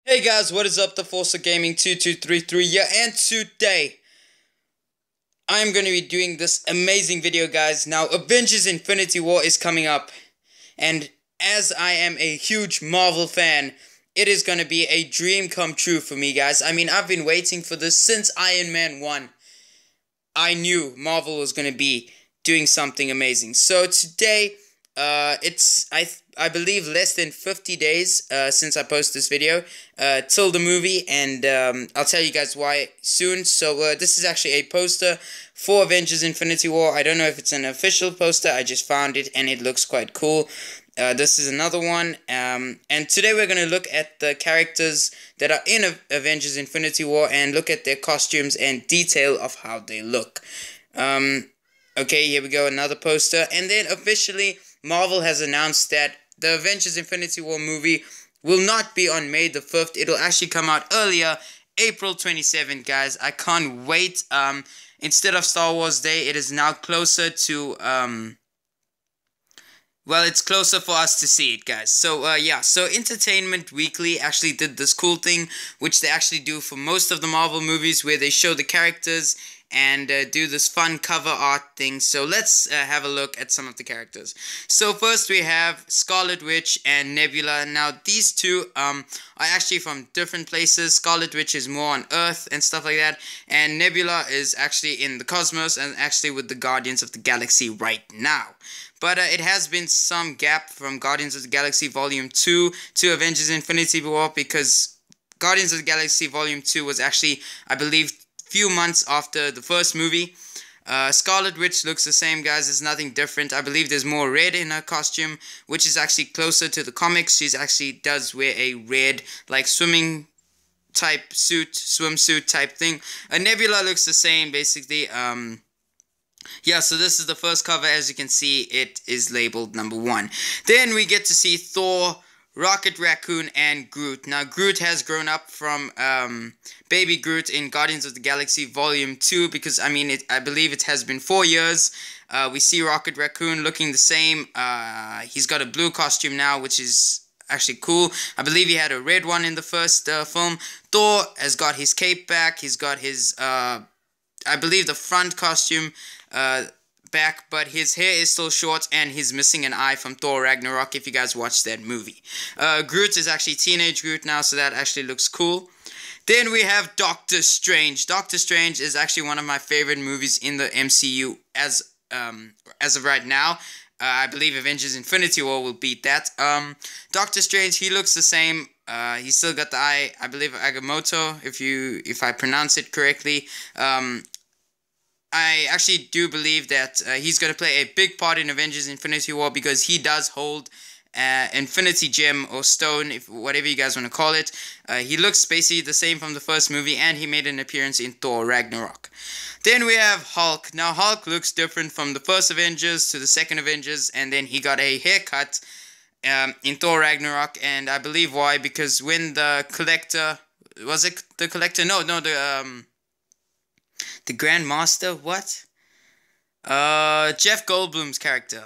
Hey guys, what is up? The Forza Gaming 2233 here, and today I'm going to be doing this amazing video, guys. Now, Avengers Infinity War is coming up, and as I am a huge Marvel fan, it is going to be a dream come true for me, guys. I mean, I've been waiting for this since Iron Man 1. I knew Marvel was going to be doing something amazing. So today, it's I believe less than 50 days since I posted this video till the movie, and I'll tell you guys why soon. So this is actually a poster for Avengers Infinity War. I don't know if it's an official poster. I just found it and it looks quite cool. This is another one, and today we're going to look at the characters that are in Avengers Infinity War and look at their costumes and detail of how they look. Okay, here we go, another poster, and then officially Marvel has announced that the Avengers Infinity War movie will not be on May the 5th. It'll actually come out earlier, April 27th, guys. I can't wait. Instead of Star Wars Day, it is now closer to, well, it's closer for us to see it, guys. So, yeah. So, Entertainment Weekly actually did this cool thing, which they actually do for most of the Marvel movies, where they show the characters and do this fun cover art thing. So let's have a look at some of the characters. So first we have Scarlet Witch and Nebula. Now these two are actually from different places. Scarlet Witch is more on Earth and stuff like that, and Nebula is actually in the cosmos and actually with the Guardians of the Galaxy right now. But it has been some gap from Guardians of the Galaxy Volume 2 to Avengers Infinity War, because Guardians of the Galaxy Volume 2 was actually, I believe, few months after the first movie. Scarlet Witch looks the same, guys. There's nothing different. I believe there's more red in her costume, which is actually closer to the comics. She's actually does wear a red, like, swimming type suit, swimsuit type thing. Nebula looks the same, basically. Yeah, so this is the first cover. As you can see, it is labeled number 1. Then we get to see Thor, Rocket Raccoon, and Groot. Now, Groot has grown up from Baby Groot in Guardians of the Galaxy Volume 2, because, I mean, I believe it has been 4 years. We see Rocket Raccoon looking the same. He's got a blue costume now, which is actually cool. I believe he had a red one in the first film. Thor has got his cape back. He's got his, I believe, the front costume back, but his hair is still short and he's missing an eye from Thor Ragnarok, if you guys watched that movie. Groot is actually teenage Groot now, so that actually looks cool. Then we have Doctor Strange. Doctor Strange is actually one of my favorite movies in the MCU as of right now. I believe Avengers Infinity War will beat that. Doctor Strange, he looks the same. He's still got the eye, I believe, Agamotto, if I pronounce it correctly. I actually do believe that he's going to play a big part in Avengers Infinity War, because he does hold Infinity Gem or Stone, whatever you guys want to call it. He looks basically the same from the first movie, and he made an appearance in Thor Ragnarok. Then we have Hulk. Now, Hulk looks different from the first Avengers to the second Avengers, and then he got a haircut in Thor Ragnarok, and I believe why, because when the Collector... Was it the Collector? No, the Grand Master, what? Jeff Goldblum's character.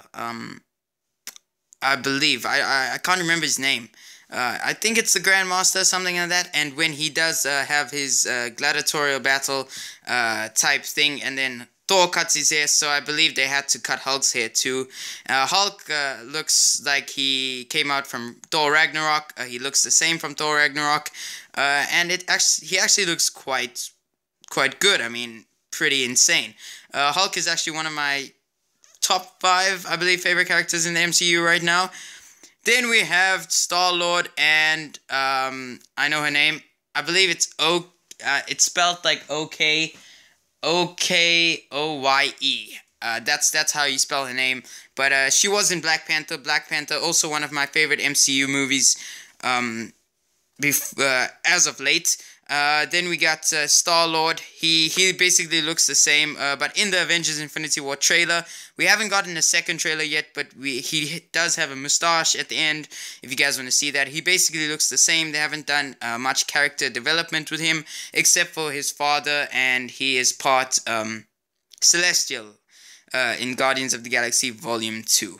I believe. I can't remember his name. I think it's the Grand Master, something like that. And when he does have his gladiatorial battle type thing, and then Thor cuts his hair, so I believe they had to cut Hulk's hair too. Hulk looks like he came out from Thor Ragnarok. He looks the same from Thor Ragnarok. And he actually looks quite good. I mean, pretty insane. Hulk is actually one of my top 5, I believe, favorite characters in the MCU right now. Then we have Star-Lord, and I know her name. I believe it's it's spelled like Okoye. That's how you spell her name. But she was in Black Panther. Black Panther, also one of my favorite MCU movies as of late. Then we got Star-Lord. He basically looks the same, but in the Avengers Infinity War trailer, we haven't gotten a second trailer yet, but he does have a mustache at the end, if you guys want to see that. He basically looks the same. They haven't done much character development with him, except for his father, and he is part Celestial in Guardians of the Galaxy Volume 2.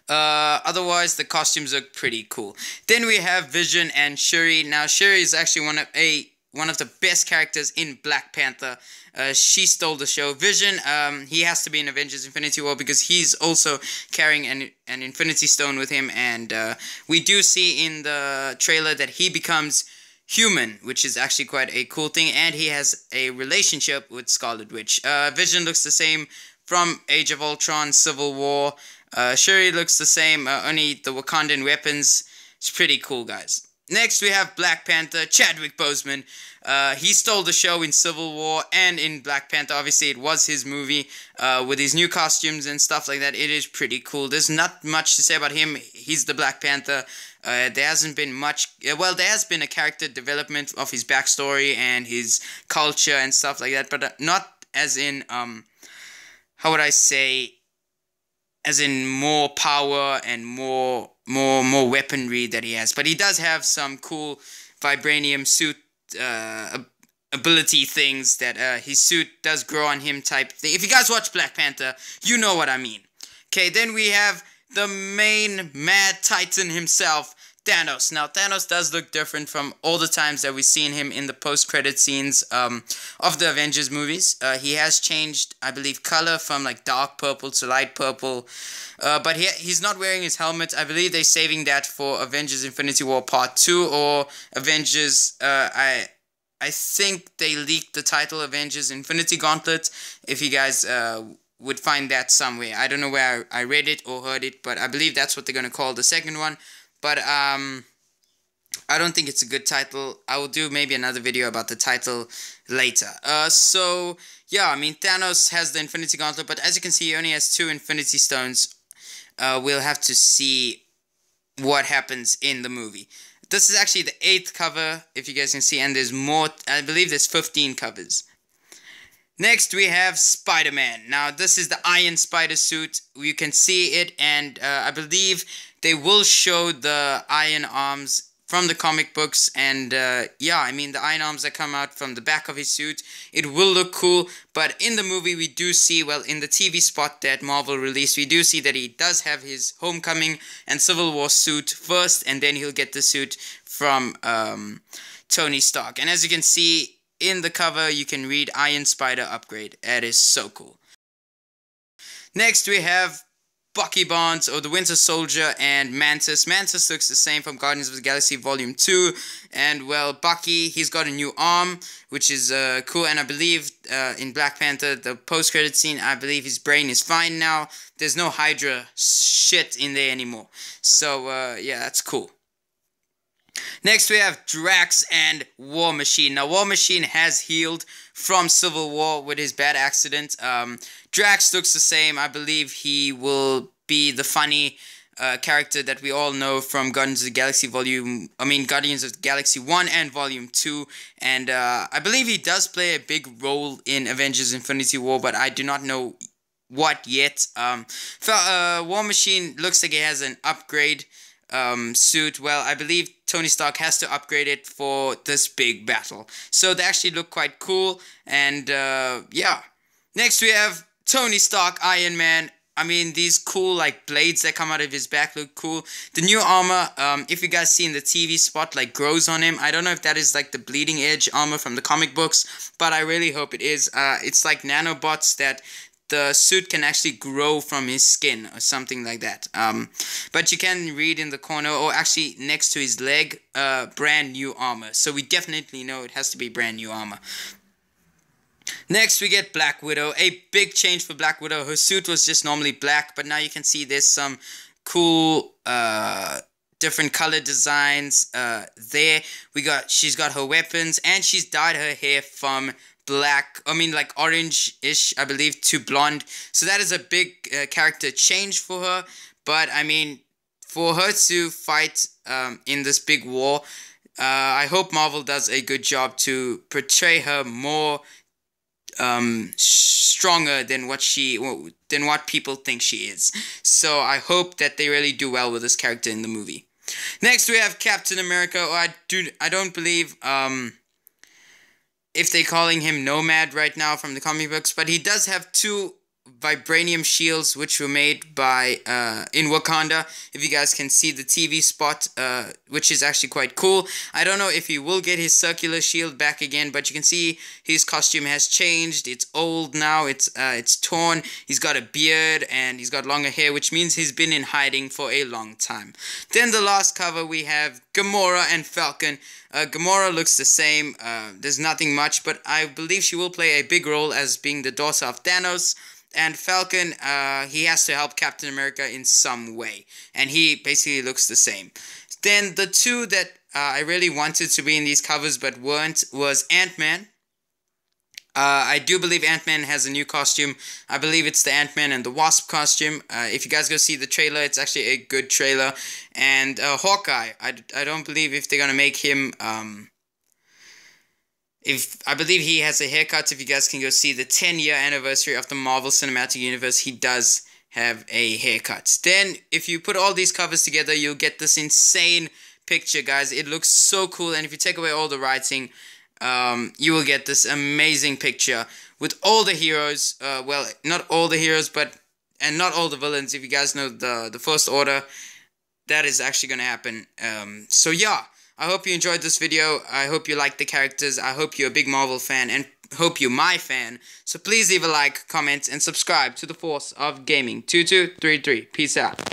Otherwise, the costumes look pretty cool. Then we have Vision and Shuri. Now, Shuri is actually one of the best characters in Black Panther. She stole the show. Vision, he has to be in Avengers Infinity War because he's also carrying an Infinity Stone with him. And we do see in the trailer that he becomes human, which is actually quite a cool thing. And he has a relationship with Scarlet Witch. Vision looks the same from Age of Ultron, Civil War. Shuri looks the same, only the Wakandan weapons. It's pretty cool, guys. Next, we have Black Panther, Chadwick Boseman. He stole the show in Civil War and in Black Panther. Obviously, it was his movie with his new costumes and stuff like that. It is pretty cool. There's not much to say about him. He's the Black Panther. There hasn't been much... well, there has been a character development of his backstory and his culture and stuff like that, but not as in... how would I say... as in more power and more weaponry that he has. But he does have some cool vibranium suit ability things that his suit does grow on him type thing. If you guys watch Black Panther, you know what I mean. Okay, then we have the main Mad Titan himself, Thanos. Now, Thanos does look different from all the times that we've seen him in the post-credit scenes of the Avengers movies. He has changed, I believe, color from like dark purple to light purple. But he's not wearing his helmet. I believe they're saving that for Avengers Infinity War Part 2 or Avengers... I think they leaked the title Avengers Infinity Gauntlet. If you guys would find that somewhere. I don't know where I read it or heard it, but I believe that's what they're going to call the second one. But I don't think it's a good title. I will do maybe another video about the title later. So, yeah, I mean, Thanos has the Infinity Gauntlet, but as you can see, he only has 2 Infinity Stones. We'll have to see what happens in the movie. This is actually the 8th cover, if you guys can see, and there's more. I believe there's 15 covers. Next, we have Spider-Man. Now, this is the Iron Spider suit. You can see it, and I believe they will show the iron arms from the comic books. And, yeah, I mean, the iron arms that come out from the back of his suit. It will look cool, but in the movie, we do see, well, in the TV spot that Marvel released, we do see that he does have his Homecoming and Civil War suit first, and then he'll get the suit from Tony Stark. And as you can see, in the cover, you can read Iron Spider Upgrade. That is so cool. Next, we have Bucky Barnes, or the Winter Soldier, and Mantis. Mantis looks the same from Guardians of the Galaxy Volume 2. And, well, Bucky, he's got a new arm, which is cool. And I believe in Black Panther, the post-credit scene, I believe his brain is fine now. There's no Hydra shit in there anymore. So, yeah, that's cool. Next, we have Drax and War Machine. Now, War Machine has healed from Civil War with his bad accident. Drax looks the same. I believe he will be the funny character that we all know from Guardians of the Galaxy Guardians of the Galaxy 1 and Volume 2. And I believe he does play a big role in Avengers Infinity War, but I do not know what yet. War Machine looks like he has an upgrade suit. Well, I believe Tony Stark has to upgrade it for this big battle. So they actually look quite cool. And yeah. Next we have Tony Stark, Iron Man. I mean, these cool like blades that come out of his back look cool. The new armor, if you guys see in the TV spot, like grows on him. I don't know if that is like the bleeding edge armor from the comic books, but I really hope it is. It's like nanobots that the suit can actually grow from his skin or something like that. But you can read in the corner, or actually next to his leg, brand new armor. So we definitely know it has to be brand new armor. Next we get Black Widow. A big change for Black Widow. Her suit was just normally black, but now you can see there's some cool different color designs there. She's got her weapons, and she's dyed her hair from black, like orange-ish, I believe, to blonde. So that is a big character change for her. But, I mean, for her to fight in this big war, I hope Marvel does a good job to portray her more stronger than what people think she is. So I hope that they really do well with this character in the movie. Next, we have Captain America. I don't believe if they're calling him Nomad right now from the comic books, but he does have 2 vibranium shields, which were made by in Wakanda. If you guys can see the TV spot, which is actually quite cool. I don't know if he will get his circular shield back again, but you can see his costume has changed. It's old now. It's torn. He's got a beard and he's got longer hair, which means he's been in hiding for a long time. Then the last cover, we have Gamora and Falcon. Gamora looks the same. There's nothing much, but I believe she will play a big role as being the daughter of Thanos. And Falcon, he has to help Captain America in some way. And he basically looks the same. Then the two that I really wanted to be in these covers but weren't was Ant-Man. I do believe Ant-Man has a new costume. I believe it's the Ant-Man and the Wasp costume. If you guys go see the trailer, it's actually a good trailer. And Hawkeye, I don't believe if they're going to make him... I believe he has a haircut. If you guys can go see the 10-year anniversary of the Marvel Cinematic Universe, he does have a haircut. Then, if you put all these covers together, you'll get this insane picture, guys. It looks so cool, and if you take away all the writing... you will get this amazing picture with all the heroes, well, not all the heroes, and not all the villains. If you guys know the First Order, that is actually going to happen. So yeah, I hope you enjoyed this video. I hope you liked the characters. I hope you're a big Marvel fan, and hope you're my fan. So please leave a like, comment, and subscribe to the Force of Gaming 2233. Peace out.